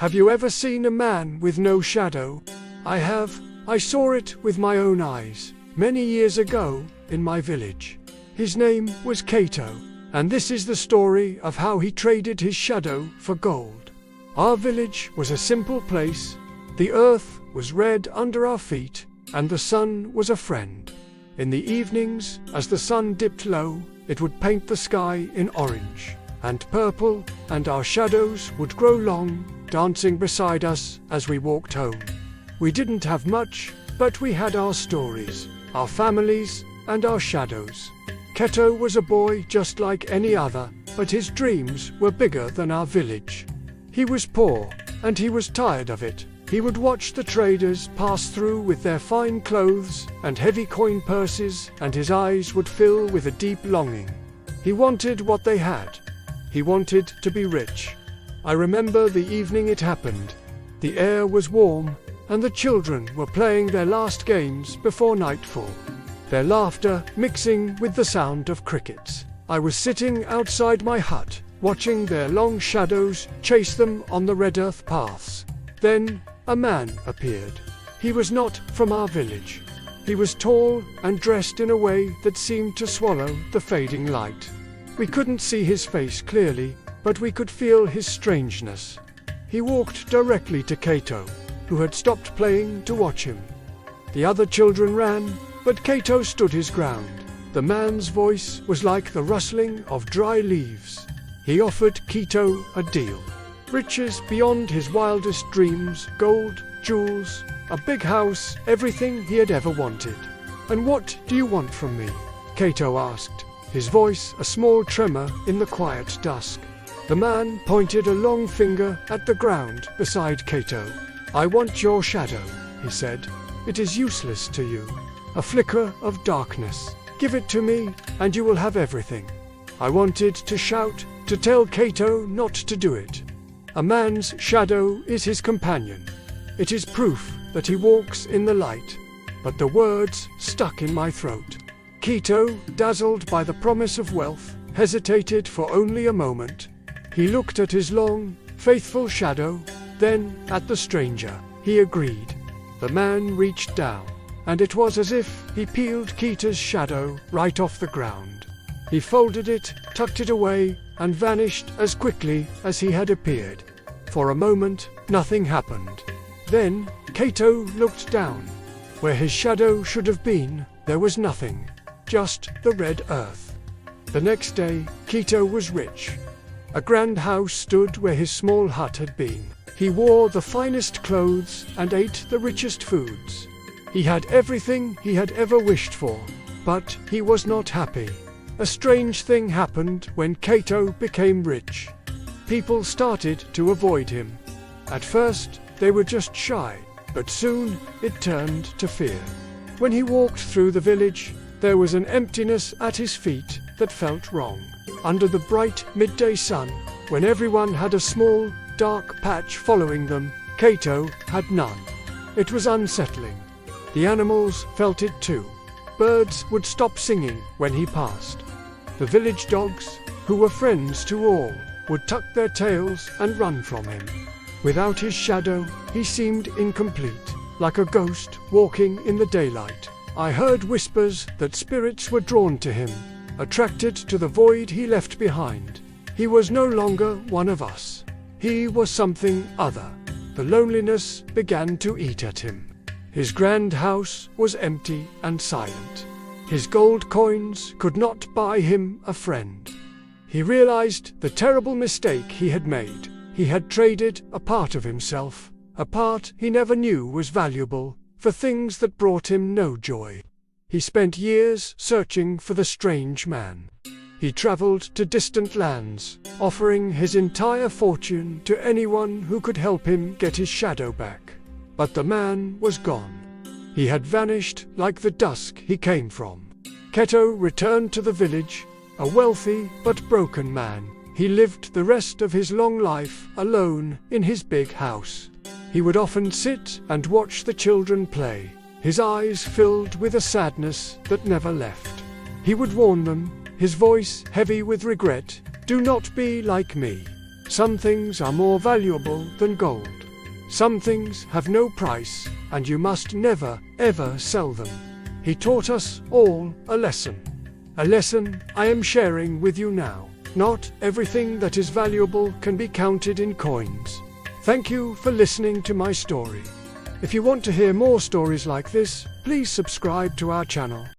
Have you ever seen a man with no shadow? I have. I saw it with my own eyes, many years ago, in my village. His name was Cato, and this is the story of how he traded his shadow for gold. Our village was a simple place. The earth was red under our feet, and the sun was a friend. In the evenings, as the sun dipped low, it would paint the sky in orange and purple, and our shadows would grow long, dancing beside us as we walked home. We didn't have much, but we had our stories, our families, and our shadows. Cato was a boy just like any other, but his dreams were bigger than our village. He was poor, and he was tired of it. He would watch the traders pass through with their fine clothes and heavy coin purses, and his eyes would fill with a deep longing. He wanted what they had. He wanted to be rich. I remember the evening it happened. The air was warm, and the children were playing their last games before nightfall, their laughter mixing with the sound of crickets. I was sitting outside my hut, watching their long shadows chase them on the red earth paths. Then a man appeared. He was not from our village. He was tall and dressed in a way that seemed to swallow the fading light. We couldn't see his face clearly, but we could feel his strangeness. He walked directly to Cato, who had stopped playing to watch him. The other children ran, but Cato stood his ground. The man's voice was like the rustling of dry leaves. He offered Cato a deal. Riches beyond his wildest dreams, gold, jewels, a big house, everything he had ever wanted. "And what do you want from me?" Cato asked, his voice a small tremor in the quiet dusk. The man pointed a long finger at the ground beside Cato. "I want your shadow," he said. "It is useless to you. A flicker of darkness. Give it to me, and you will have everything." I wanted to shout, to tell Cato not to do it. A man's shadow is his companion. It is proof that he walks in the light. But the words stuck in my throat. Cato, dazzled by the promise of wealth, hesitated for only a moment. He looked at his long, faithful shadow, then at the stranger. He agreed. The man reached down, and it was as if he peeled Cato's shadow right off the ground. He folded it, tucked it away, and vanished as quickly as he had appeared. For a moment, nothing happened. Then, Cato looked down. Where his shadow should have been, there was nothing, just the red earth. The next day, Cato was rich. A grand house stood where his small hut had been. He wore the finest clothes and ate the richest foods. He had everything he had ever wished for, but he was not happy. A strange thing happened when Cato became rich. People started to avoid him. At first, they were just shy, but soon it turned to fear. When he walked through the village, there was an emptiness at his feet that felt wrong. Under the bright midday sun, when everyone had a small, dark patch following them, Cato had none. It was unsettling. The animals felt it too. Birds would stop singing when he passed. The village dogs, who were friends to all, would tuck their tails and run from him. Without his shadow, he seemed incomplete, like a ghost walking in the daylight. I heard whispers that spirits were drawn to him, attracted to the void he left behind. He was no longer one of us. He was something other. The loneliness began to eat at him. His grand house was empty and silent. His gold coins could not buy him a friend. He realized the terrible mistake he had made. He had traded a part of himself, a part he never knew was valuable, for things that brought him no joy. He spent years searching for the strange man. He traveled to distant lands, offering his entire fortune to anyone who could help him get his shadow back. But the man was gone. He had vanished like the dusk he came from. Cato returned to the village, a wealthy but broken man. He lived the rest of his long life alone in his big house. He would often sit and watch the children play, his eyes filled with a sadness that never left. He would warn them, his voice heavy with regret, "Do not be like me. Some things are more valuable than gold. Some things have no price, and you must never, ever sell them. He taught us all a lesson. A lesson I am sharing with you now. Not everything that is valuable can be counted in coins. Thank you for listening to my story. If you want to hear more stories like this, please subscribe to our channel.